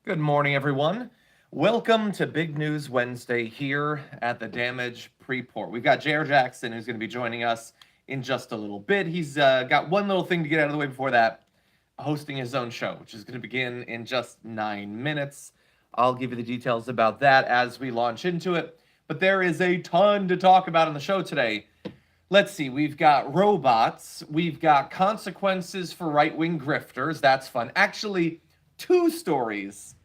Good morning, everyone. Welcome to Big News Wednesday here at the Damage Pre-Port. We've got J.R. Jackson who's going to be joining us in just a little bit. He's got one little thing to get out of the way before that, hosting his own show, which is going to begin in just 9 minutes. I'll give you the details about that as we launch into it. But there is a ton to talk about on the show today. Let's see, we've got robots, we've got consequences for right-wing grifters. That's fun. Actually, two stories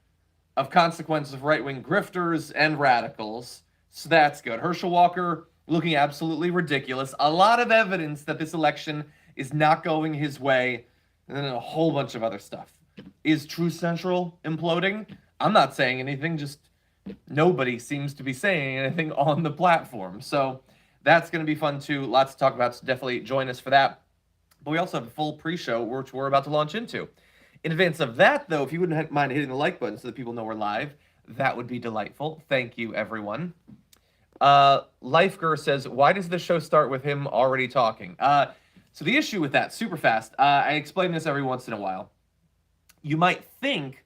of consequences of right-wing grifters and radicals. So that's good. Herschel Walker looking absolutely ridiculous. A lot of evidence that this election is not going his way, and then a whole bunch of other stuff. Is True Central imploding? I'm not saying anything, just nobody seems to be saying anything on the platform. So that's going to be fun too. Lots to talk about, so definitely join us for that. But we also have a full pre-show, which we're about to launch into. In advance of that, though, if you wouldn't mind hitting the like button so that people know we're live, that would be delightful. Thank you, everyone. Lifeger says, why does the show start with him already talking? So the issue with that, super fast, I explain this every once in a while. You might think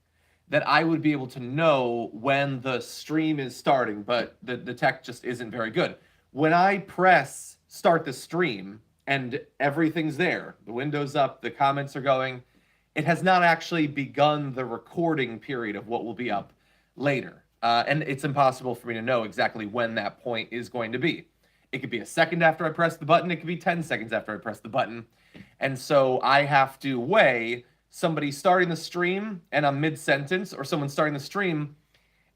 that I would be able to know when the stream is starting, but the tech just isn't very good. When I press start the stream and everything's there, the window's up, the comments are going, it has not actually begun the recording period of what will be up later. And it's impossible for me to know exactly when that point is going to be. It could be a second after I press the button. It could be 10 seconds after I press the button. And so I have to weigh somebody starting the stream and I'm mid-sentence, or someone starting the stream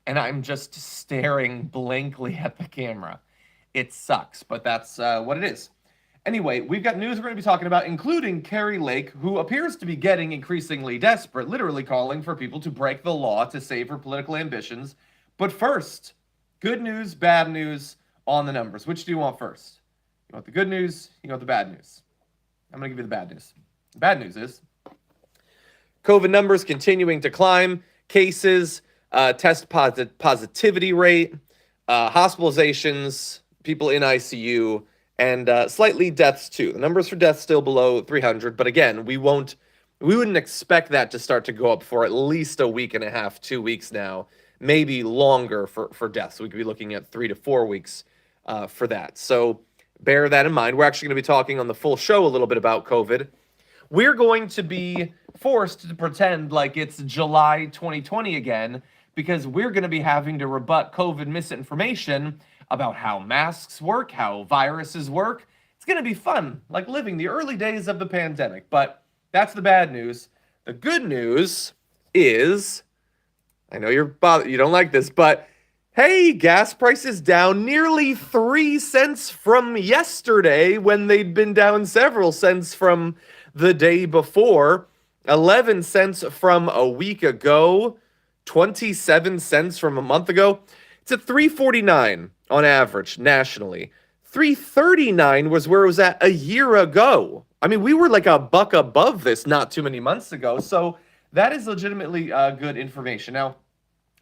and I'm just staring blankly at the camera. It sucks, but that's what it is. Anyway, we've got news we're going to be talking about, including Kari Lake, who appears to be getting increasingly desperate, literally calling for people to break the law to save her political ambitions. But first, good news, bad news on the numbers. Which do you want first? You want the good news? You want the bad news? I'm going to give you the bad news. The bad news is COVID numbers continuing to climb, cases, test positivity rate, hospitalizations, people in ICU, and slightly deaths too. The numbers for deaths still below 300, but again, we wouldn't expect that to start to go up for at least a week and a half, 2 weeks now, maybe longer for deaths. We could be looking at 3 to 4 weeks for that. So bear that in mind. We're actually going to be talking on the full show a little bit about COVID. We're going to be forced to pretend like it's July 2020 again, because we're going to be having to rebut COVID misinformation about how masks work, how viruses work. It's going to be fun, like living the early days of the pandemic. But that's the bad news. The good news is, I know you don't like this, but hey, gas prices down nearly 3 cents from yesterday when they'd been down several cents from the day before. 11 cents from a week ago, 27 cents from a month ago. It's at $3.49 on average nationally. $3.39 was where it was at a year ago. I mean, we were like a buck above this not too many months ago. So that is legitimately good information. Now,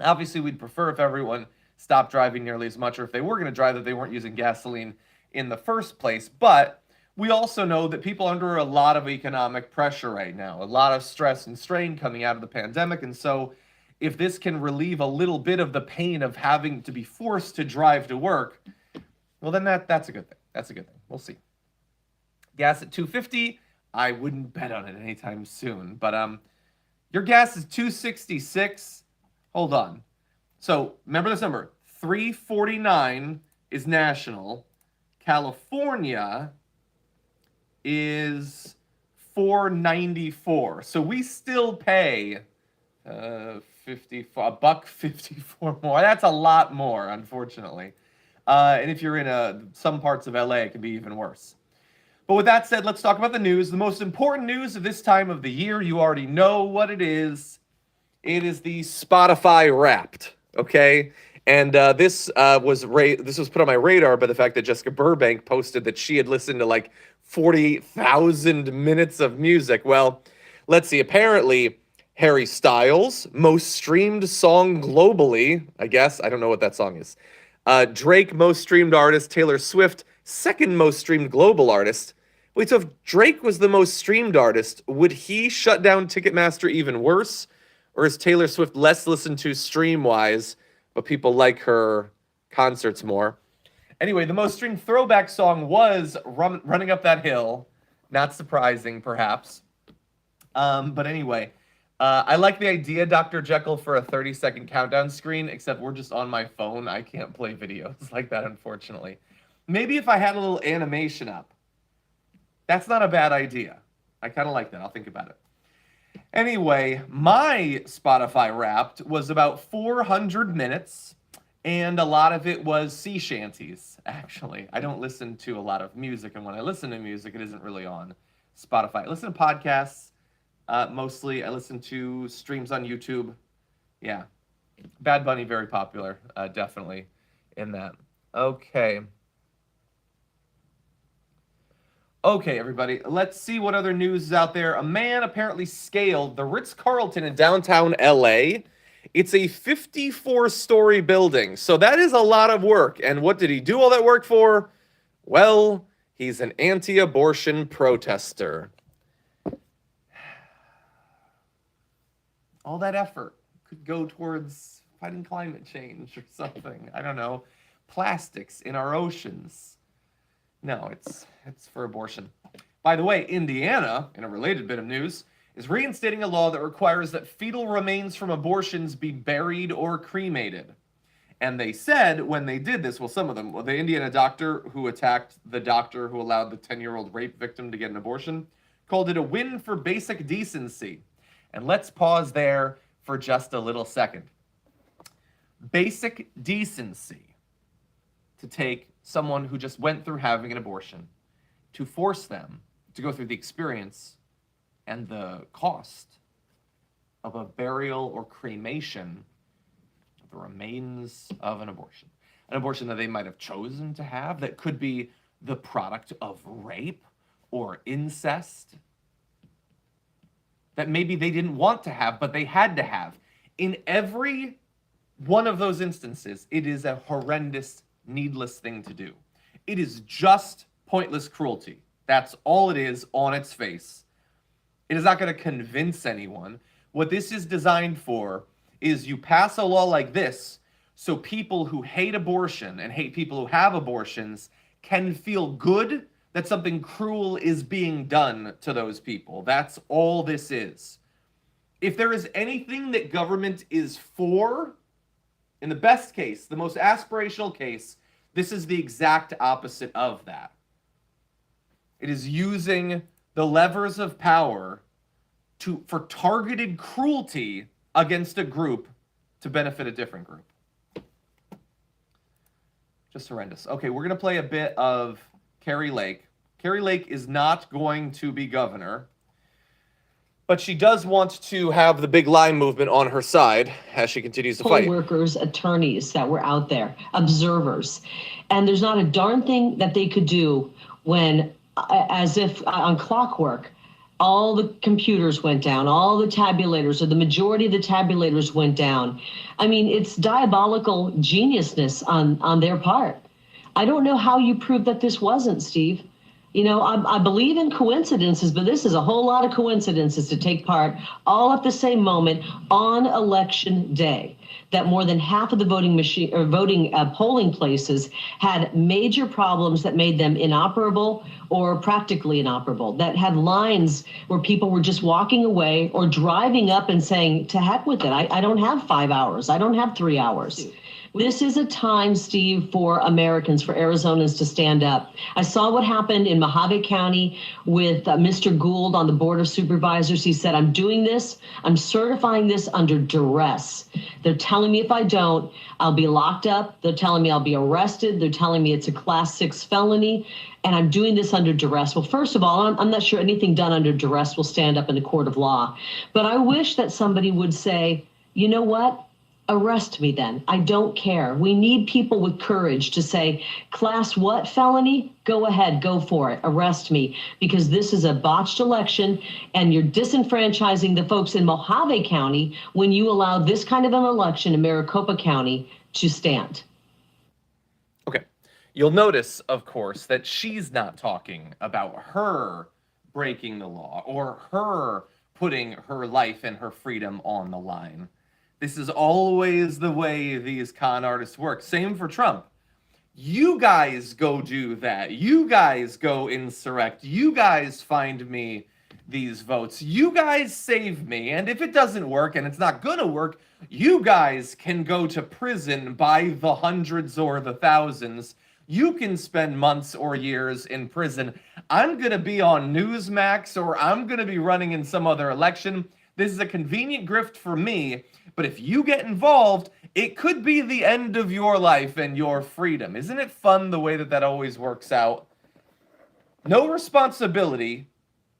obviously, we'd prefer if everyone stopped driving nearly as much, or if they were going to drive, that they weren't using gasoline in the first place. But we also know that people are under a lot of economic pressure right now, a lot of stress and strain coming out of the pandemic. And so if this can relieve a little bit of the pain of having to be forced to drive to work, well, then that's a good thing. That's a good thing. We'll see. Gas at $2.50. I wouldn't bet on it anytime soon. But your gas is $2.66. Hold on. So remember this number. $3.49 is national. California is $4.94. So we still pay $1.54 more. That's a lot more, unfortunately. And if you're in some parts of LA, it can be even worse. But with that said, let's talk about the news. The most important news of this time of the year, you already know what it is. It is the Spotify Wrapped, okay? And this was put on my radar by the fact that Jessica Burbank posted that she had listened to like 48,000 minutes of music. Well, let's see. Apparently, Harry Styles, most streamed song globally, I guess. I don't know what that song is. Drake, most streamed artist. Taylor Swift, second most streamed global artist. Wait, so if Drake was the most streamed artist, would he shut down Ticketmaster even worse? Or is Taylor Swift less listened to stream-wise, but people like her concerts more? Anyway, the most streamed throwback song was Running Up That Hill. Not surprising, perhaps. But anyway, I like the idea, Dr. Jekyll, for a 30-second countdown screen, except we're just on my phone. I can't play videos like that, unfortunately. Maybe if I had a little animation up. That's not a bad idea. I kind of like that. I'll think about it. Anyway, my Spotify Wrapped was about 400 minutes, and a lot of it was sea shanties, actually. I don't listen to a lot of music, and when I listen to music, it isn't really on Spotify. I listen to podcasts, mostly. I listen to streams on YouTube. Yeah. Bad Bunny, very popular, definitely in that. Okay. Okay, everybody, let's see what other news is out there. A man apparently scaled the Ritz-Carlton in downtown LA. It's a 54-story building, so that is a lot of work. And what did he do all that work for? Well, he's an anti-abortion protester. All that effort could go towards fighting climate change or something. I don't know. Plastics in our oceans. No, it's for abortion. By the way, Indiana, in a related bit of news, is reinstating a law that requires that fetal remains from abortions be buried or cremated. And they said when they did this, well, some of them, well, the Indiana doctor who attacked the doctor who allowed the 10-year-old rape victim to get an abortion, called it a win for basic decency. And let's pause there for just a little second. Basic decency. To take someone who just went through having an abortion, to force them to go through the experience and the cost of a burial or cremation of the remains of an abortion that they might have chosen to have, that could be the product of rape or incest, that maybe they didn't want to have, but they had to have. In every one of those instances, it is a horrendous, needless thing to do. It is just pointless cruelty. That's all it is on its face. It is not going to convince anyone. What this is designed for is you pass a law like this so people who hate abortion and hate people who have abortions can feel good that something cruel is being done to those people. That's all this is. If there is anything that government is for, in the best case, the most aspirational case, this is the exact opposite of that. It is using the levers of power for targeted cruelty against a group to benefit a different group. Just horrendous. Okay, we're going to play a bit of Kari Lake. Kari Lake is not going to be governor, but she does want to have the big lie movement on her side as she continues to fight. Poll workers, attorneys that were out there, observers. And there's not a darn thing that they could do when, as if on clockwork, all the computers went down, all the tabulators, or the majority of the tabulators went down. I mean, it's diabolical geniusness on their part. I don't know how you prove that this wasn't, Steve. You know, I believe in coincidences, but this is a whole lot of coincidences to take part all at the same moment on election day. That more than half of the voting polling places had major problems that made them inoperable or practically inoperable. That had lines where people were just walking away or driving up and saying, "To heck with it! I don't have 5 hours. I don't have 3 hours." This is a time, Steve, for Americans, for Arizonans to stand up. I saw what happened in Mojave County with Mr. Gould on the Board of Supervisors. He said, "I'm doing this. I'm certifying this under duress. They're telling me if I don't, I'll be locked up. They're telling me I'll be arrested. They're telling me it's a Class 6 felony. And I'm doing this under duress." Well, first of all, I'm not sure anything done under duress will stand up in a court of law. But I wish that somebody would say, you know what? Arrest me then. I don't care. We need people with courage to say, class what felony? Go ahead, go for it. Arrest me, because this is a botched election and you're disenfranchising the folks in Mojave County when you allow this kind of an election in Maricopa County to stand. Okay. You'll notice, of course, that she's not talking about her breaking the law or her putting her life and her freedom on the line. This is always the way these con artists work. Same for Trump. You guys go do that. You guys go insurrect. You guys find me these votes. You guys save me. And if it doesn't work, and it's not going to work, you guys can go to prison by the hundreds or the thousands. You can spend months or years in prison. I'm going to be on Newsmax, or I'm going to be running in some other election. This is a convenient grift for me, but if you get involved, it could be the end of your life and your freedom. Isn't it fun the way that that always works out? No responsibility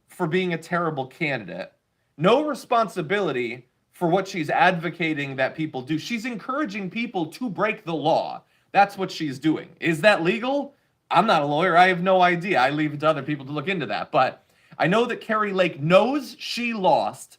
for being a terrible candidate. No responsibility for what she's advocating that people do. She's encouraging people to break the law. That's what she's doing. Is that legal? I'm not a lawyer. I have no idea. I leave it to other people to look into that. But I know that Kari Lake knows she lost.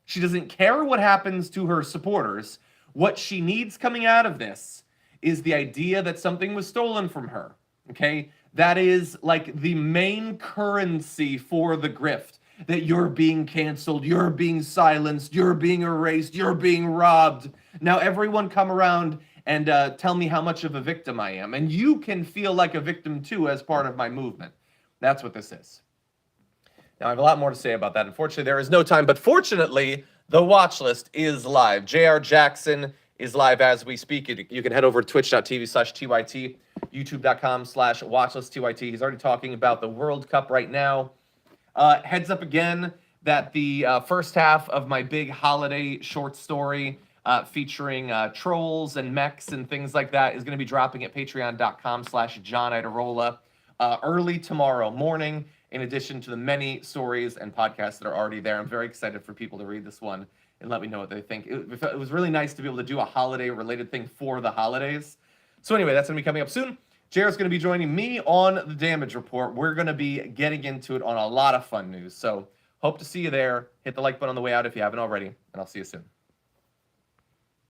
She doesn't care what happens to her supporters. What she needs coming out of this is the idea that something was stolen from her. Okay? That is like the main currency for the grift. That you're being canceled, you're being silenced, you're being erased, you're being robbed. Now everyone come around and tell me how much of a victim I am. And you can feel like a victim too as part of my movement. That's what this is. Now I have a lot more to say about that. Unfortunately, there is no time, but fortunately, the watch list is live. J.R. Jackson is live as we speak. You can head over to twitch.tv/TYT, youtube.com/watchlistTYT. He's already talking about the World Cup right now. Heads up again that the first half of my big holiday short story featuring trolls and mechs and things like that is going to be dropping at patreon.com/John Idarola early tomorrow morning, in addition to the many stories and podcasts that are already there. I'm very excited for people to read this one and let me know what they think. It was really nice to be able to do a holiday-related thing for the holidays. So anyway, that's going to be coming up soon. Jared's going to be joining me on the Damage Report. We're going to be getting into it on a lot of fun news. So hope to see you there. Hit the like button on the way out if you haven't already, and I'll see you soon.